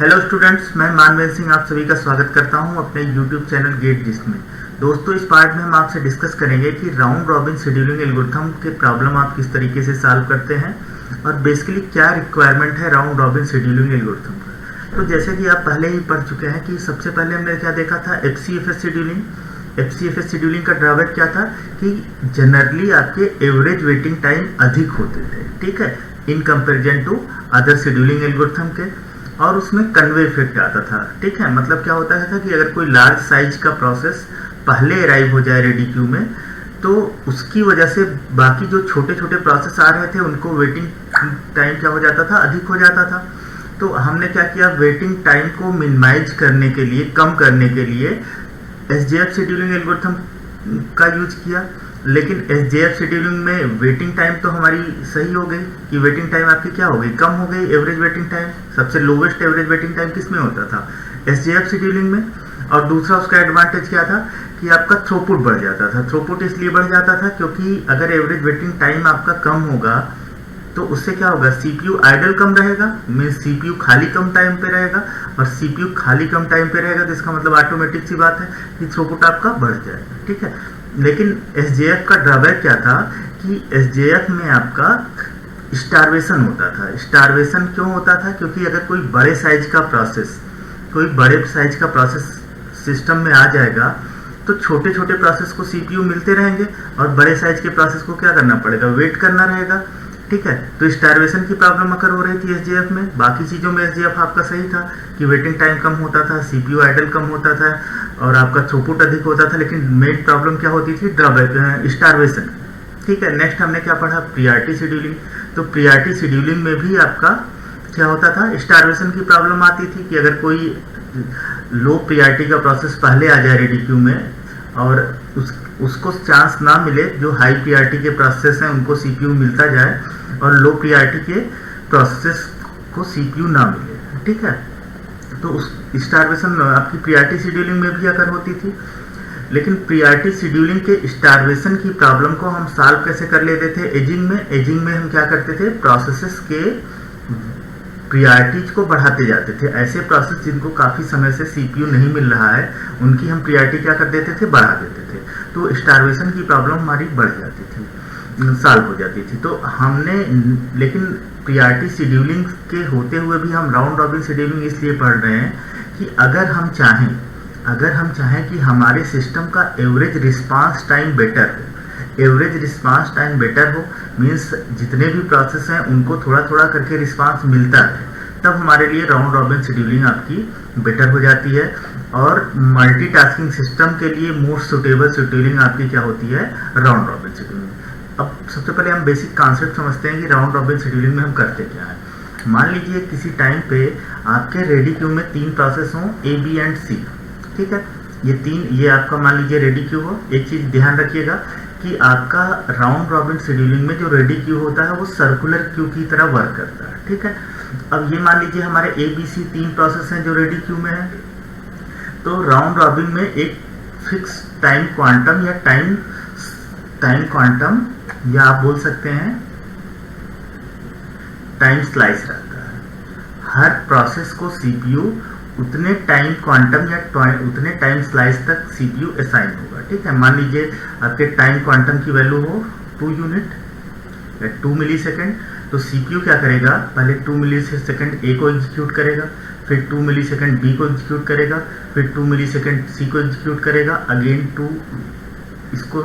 Hello students, मैं मानवेंद्र सिंह आप सभी का स्वागत करता हूं अपने यूट्यूब चैनल गेट जिस्ट में। दोस्तों, इस पार्ट में हम आपसे डिस्कस करेंगे कि राउंड रॉबिन शेड्यूलिंग एल्गोरिथम के प्रॉब्लम आप किस तरीके से सॉल्व करते हैं और बेसिकली क्या रिक्वायरमेंट है राउंड रॉबिन शेड्यूलिंग एल्गोरिथम का। तो जैसे कि आप पहले ही पढ़ चुके हैं कि सबसे पहले हमने क्या देखा था, एफसीएफएस शेड्यूलिंग। एफसीएफएस शेड्यूलिंग का ड्रॉबैक क्या था कि जनरली आपके एवरेज वेटिंग टाइम अधिक होते थे, ठीक है, in comparison to other scheduling algorithm के। और उसमें कन्वे इफेक्ट आता था, ठीक है। मतलब क्या होता था कि अगर कोई लार्ज साइज का प्रोसेस पहले अराइव हो जाए रेडी क्यू में, तो उसकी वजह से बाकी जो छोटे छोटे प्रोसेस आ रहे थे उनको वेटिंग टाइम क्या हो जाता था, अधिक हो जाता था। तो हमने क्या किया, वेटिंग टाइम को मिनिमाइज करने के लिए, कम करने के लिए एसजेएफ शेड्यूलिंग एल्गोरिथम का यूज किया। लेकिन एसजेएफ शेड्यूलिंग में वेटिंग टाइम तो हमारी सही हो गई कि वेटिंग टाइम आपकी क्या हो गई, कम हो गई। एवरेज वेटिंग टाइम, सबसे लोवेस्ट एवरेज वेटिंग टाइम किस में होता था, एसजेएफ शेड्यूलिंग में। और दूसरा उसका एडवांटेज क्या था कि आपका थ्रूपुट बढ़ जाता था। थ्रूपुट इसलिए बढ़ जाता था क्योंकि अगर एवरेज वेटिंग टाइम आपका कम होगा तो उससे क्या होगा, सीपीयू आइडल कम रहेगा, मीन्स सीपीयू खाली कम टाइम पे रहेगा। और सीपीयू खाली कम टाइम पे रहेगा तो इसका मतलब ऑटोमेटिक सी बात है कि थ्रूपुट आपका बढ़ जाएगा, ठीक है। लेकिन एसजेएफ का ड्रॉबैक क्या था कि एसजेएफ में आपका स्टारवेशन होता था। स्टारवेशन क्यों होता था, क्योंकि अगर कोई बड़े साइज का प्रोसेस सिस्टम में आ जाएगा तो छोटे छोटे प्रोसेस को सीपीयू मिलते रहेंगे और बड़े साइज के प्रोसेस को क्या करना पड़ेगा, वेट करना रहेगा, ठीक है। तो स्टारवेशन की प्रॉब्लम अकर हो रही थी एसजेएफ में। बाकी चीजों में एसजेएफ आपका सही था कि वेटिंग टाइम कम होता था, सीपीयू आइडल कम होता था और आपका थ्रूपुट अधिक होता था। लेकिन मेन प्रॉब्लम क्या होती थी, स्टारवेशन, ठीक है। नेक्स्ट हमने क्या पढ़ा, प्रियॉरिटी शेड्यूलिंग। तो प्रियॉरिटी शेड्यूलिंग में भी आपका क्या होता था, स्टारवेशन की प्रॉब्लम आती थी कि अगर कोई लो प्रियॉरिटी का प्रोसेस पहले आ जाए रेडी क्यू में और उसको चांस ना मिले, जो हाई प्रियॉरिटी के प्रोसेस हैं उनको सीपीयू मिलता जाए और लो प्रियॉरिटी के प्रोसेस को सीपीयू ना मिले, ठीक है। तो उस स्टारवेशन आपकी प्रियॉरिटी शेड्यूलिंग में भी अगर होती थी। लेकिन प्रियॉरिटी शेड्यूलिंग के स्टारवेशन की प्रॉब्लम को हम सॉल्व कैसे कर लेते थे, एजिंग में। एजिंग में हम क्या करते थे, प्रोसेसेस के प्रियॉरिटीज को बढ़ाते जाते थे। ऐसे प्रोसेस जिनको काफी समय से सीपीयू नहीं मिल रहा है उनकी हम प्रियॉरिटी क्या कर देते थे, बढ़ा देते थे। तो स्टारवेशन की प्रॉब्लम हमारी बढ़ जाती थी, सॉल्व हो जाती थी। तो हमने, लेकिन प्रियॉरिटी शेड्यूलिंग के होते हुए भी हम राउंड रॉबिन शेड्यूलिंग इसलिए पढ़ रहे हैं कि अगर हम चाहें कि हमारे सिस्टम का एवरेज रिस्पांस टाइम बेटर हो, एवरेज रिस्पांस टाइम बेटर हो मीन्स जितने भी प्रोसेस हैं उनको थोड़ा थोड़ा करके रिस्पांस मिलता है, तब हमारे लिए राउंड रॉबिन शेड्यूलिंग आपकी बेटर हो जाती है। और मल्टीटास्किंग सिस्टम के लिए मोस्ट सुटेबल शेड्यूलिंग आपकी क्या होती है, राउंड रॉबिन शेड्यूलिंग। अब सबसे पहले हम बेसिक कॉन्सेप्ट समझते हैं कि राउंड रॉबिन शेड्यूलिंग में हम करते क्या है। मान लीजिए किसी टाइम पे आपके रेडी क्यू में 3 प्रोसेस हों, ए, बी एंड सी, ठीक है। ये आपका मान लीजिए रेडी क्यू हो। एक चीज ध्यान रखिएगा कि आपका राउंड रॉबिन शेड्यूलिंग में जो रेडी क्यू होता है वो सर्कुलर क्यू की तरह वर्क करता है, ठीक है। अब ये मान लीजिए हमारे ए, बी, सी 3 प्रोसेस हैं जो रेडी क्यू में है। तो राउंड रॉबिन में एक फिक्स टाइम क्वांटम या आप बोल सकते हैं टाइम स्लाइस रहता है। हर प्रोसेस को सीपीयू उतने टाइम क्वांटम या उतने टाइम स्लाइस तक सीपीयू असाइन होगा, ठीक है। मान लीजिए आपके टाइम क्वांटम की वैल्यू हो 2 यूनिट या 2 मिली सेकेंड, तो सीपीयू क्या करेगा, पहले 2 मिली सेकेंड ए को एग्जीक्यूट करेगा, फिर 2 मिली सेकेंड बी को एग्जीक्यूट करेगा, फिर 2 मिली सेकेंड सी को एग्जीक्यूट करेगा, अगेन 2 इसको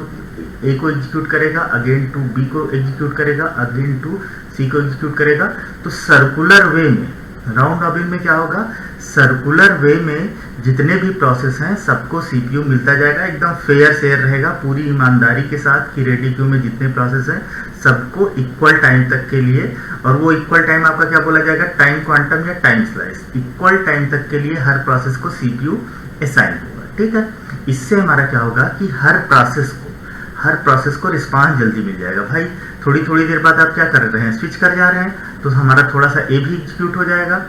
ए को एग्जीक्यूट करेगा, अगेन 2 बी को एग्जीक्यूट करेगा, अगेन 2 सी को एग्जीक्यूट करेगा। तो सर्कुलर वे में राउंड रॉबिन में क्या होगा, सर्कुलर वे में जितने भी प्रोसेस हैं सबको सीपीयू मिलता जाएगा, एकदम फेयर शेयर रहेगा पूरी ईमानदारी के साथ कि रेडी क्यू में जितने प्रोसेस हैं सबको इक्वल टाइम तक के लिए। और वो इक्वल टाइम आपका क्या बोला जाएगा, टाइम क्वांटम या टाइम स्लाइस। इक्वल टाइम तक के लिए हर प्रोसेस को सीपीयू असाइन होगा, ठीक है। इससे हमारा क्या होगा कि हर प्रोसेस को रिस्पांस जल्दी मिल जाएगा। भाई थोड़ी थोड़ी देर बाद आप क्या कर रहे हैं, स्विच कर जा रहे हैं, तो हमारा थोड़ा सा ए भी एग्जीक्यूट हो जाएगा,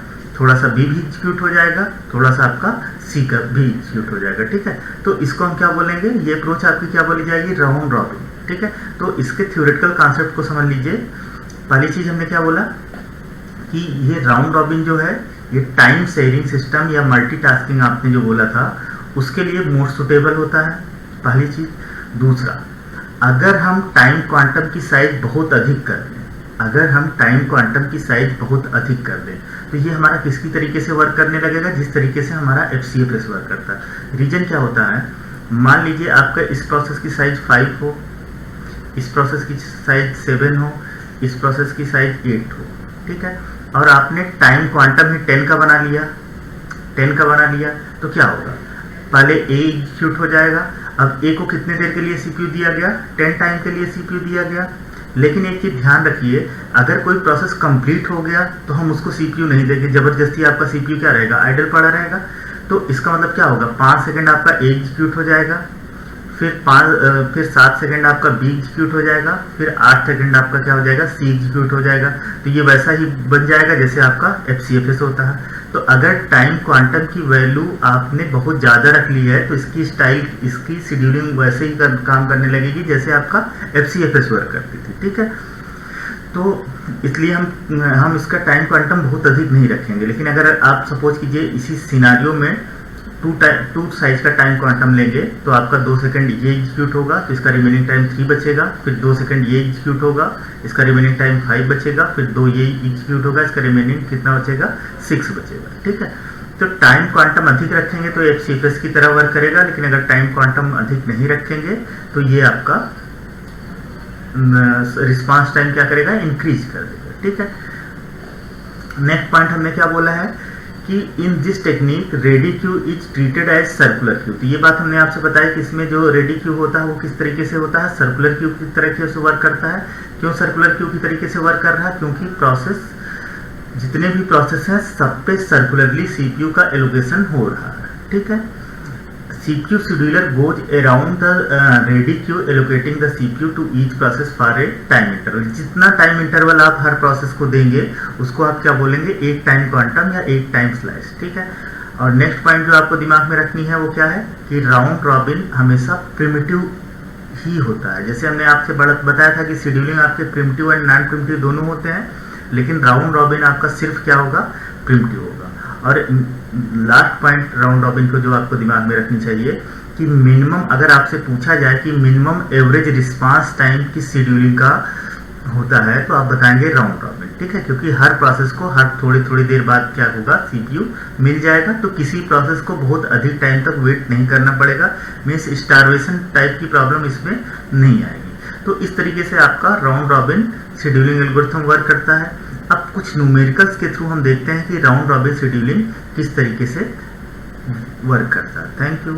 थोड़ा सा बी भी एग्जीक्यूट हो जाएगा, थोड़ा सा आपका सी का भी एग्जीक्यूट हो जाएगा, ठीक है। तो इसको हम क्या बोलेंगे, ये अप्रोच आपकी क्या बोली जाएगी, राउंड रॉबिन, ठीक है। तो इसके थ्योरेटिकल कॉन्सेप्ट को समझ लीजिए। पहली चीज हमने क्या बोला कि ये राउंड रॉबिन जो है ये टाइम शेयरिंग सिस्टम या मल्टीटास्किंग आपने जो बोला था उसके लिए मोस्ट सुटेबल होता है, पहली चीज। दूसरा, अगर हम टाइम क्वांटम की साइज बहुत अधिक कर दें, अगर हम टाइम क्वांटम की साइज बहुत अधिक कर दें तो ये हमारा किसकी तरीके से वर्क करने लगेगा, जिस तरीके से हमारा FCFS वर्क करता है। रीजन क्या होता है, मान लीजिए आपका इस प्रोसेस की साइज 5 हो, इस प्रोसेस की साइज 7 हो, इस प्रोसेस की साइज 8 हो, ठीक है, और आपने टाइम क्वांटम ही 10 का बना लिया, 10 का बना लिया, तो क्या होगा, पहले A एग्जीक्यूट हो जाएगा। अब A को कितने देर के लिए CPU दिया गया, 10 टाइम के लिए CPU दिया गया। लेकिन एक चीज ध्यान रखिए, अगर कोई प्रोसेस कंप्लीट हो गया तो हम उसको CPU नहीं देंगे, जबरदस्ती आपका CPU क्या रहेगा, आइडल पड़ा रहेगा। तो इसका मतलब क्या होगा, 5 सेकंड आपका A एग्जीक्यूट हो जाएगा, फिर 7 सेकंड आपका B एग्जीक्यूट हो जाएगा, फिर 8 सेकंड आपका क्या हो जाएगा, C एग्जीक्यूट हो जाएगा। तो ये वैसा ही बन जाएगा जैसे आपका FCFS होता है। तो अगर टाइम क्वांटम की वैल्यू आपने बहुत ज़्यादा रख ली है तो इसकी शेड्यूलिंग वैसे ही काम करने लगेगी जैसे आपका FCFS वर्क करती थी, ठीक है। तो इसलिए हम इसका टाइम क्वांटम बहुत अधिक नहीं रखेंगे। लेकिन अगर आप सपोज कीजिए इसी सिनारियो में टू साइज का टाइम क्वांटम लेंगे तो आपका 2 सेकंड ये एग्जीक्यूट होगा तो इसका रिमेनिंग टाइम 3 बचेगा, फिर 2 सेकंड ये एग्जीक्यूट होगा, इसका रिमेनिंग टाइम 5 बचेगा, फिर 2 ये एग्जीक्यूट होगा, इसका रिमेनिंग कितना बचेगा, 6 बचेगा, ठीक है। तो टाइम क्वांटम अधिक रखेंगे तो FCFS की तरह वर्क करेगा, लेकिन अगर टाइम क्वांटम अधिक नहीं रखेंगे तो ये आपका रिस्पांस टाइम क्या करेगा, इंक्रीज कर देगा, ठीक है। नेक्स्ट पॉइंट हमने क्या बोला है कि in this technique ready queue is treated as circular queue. तो ये बात हमने आपसे बताया कि इसमें जो रेडी क्यू होता है वो किस तरीके से होता है, सर्कुलर क्यू की तरीके से वर्क करता है। क्यों सर्कुलर क्यू की तरीके से वर्क कर रहा है, क्योंकि प्रोसेस जितने भी प्रोसेस हैं सब पे सर्कुलरली CPU का एलोकेशन हो रहा है, ठीक है। CPU scheduler goes around the ready queue allocating the CPU to each process for a time interval। जितना टाइम इंटरवल आप हर प्रोसेस को देंगे उसको आप क्या बोलेंगे, एक टाइम क्वांटम या एक टाइम स्लाइस, ठीक है। और नेक्स्ट पॉइंट जो आपको दिमाग में रखनी है वो क्या है कि राउंड रॉबिन हमेशा प्रिमिटिव ही होता है। जैसे हमने आपसे बताया था कि शेड्यूलिंग आपके प्रिमिटिव एंड नॉन प्रिमिटिव दोनों होते हैं, लेकिन राउंड रॉबिन आपका सिर्फ क्या होगा, प्रिमिटिव होगा। और लास्ट पॉइंट राउंड रॉबिन को जो आपको दिमाग में रखनी चाहिए कि मिनिमम, अगर आपसे पूछा जाए कि मिनिमम एवरेज रिस्पांस टाइम की शेड्यूलिंग का होता है तो आप बताएंगे राउंड रॉबिन, ठीक है। क्योंकि हर प्रोसेस को हर थोड़ी देर बाद क्या होगा, CPU मिल जाएगा, तो किसी प्रोसेस को बहुत अधिक टाइम तक वेट नहीं करना पड़ेगा, मीन्स स्टारवेशन टाइप की प्रॉब्लम इसमें नहीं आएगी। तो इस तरीके से आपका round robin scheduling algorithm work करता है। अब कुछ न्यूमेरिकल्स के थ्रू हम देखते हैं कि राउंड रॉबिन शेड्यूलिंग किस तरीके से वर्क करता है। Thank you.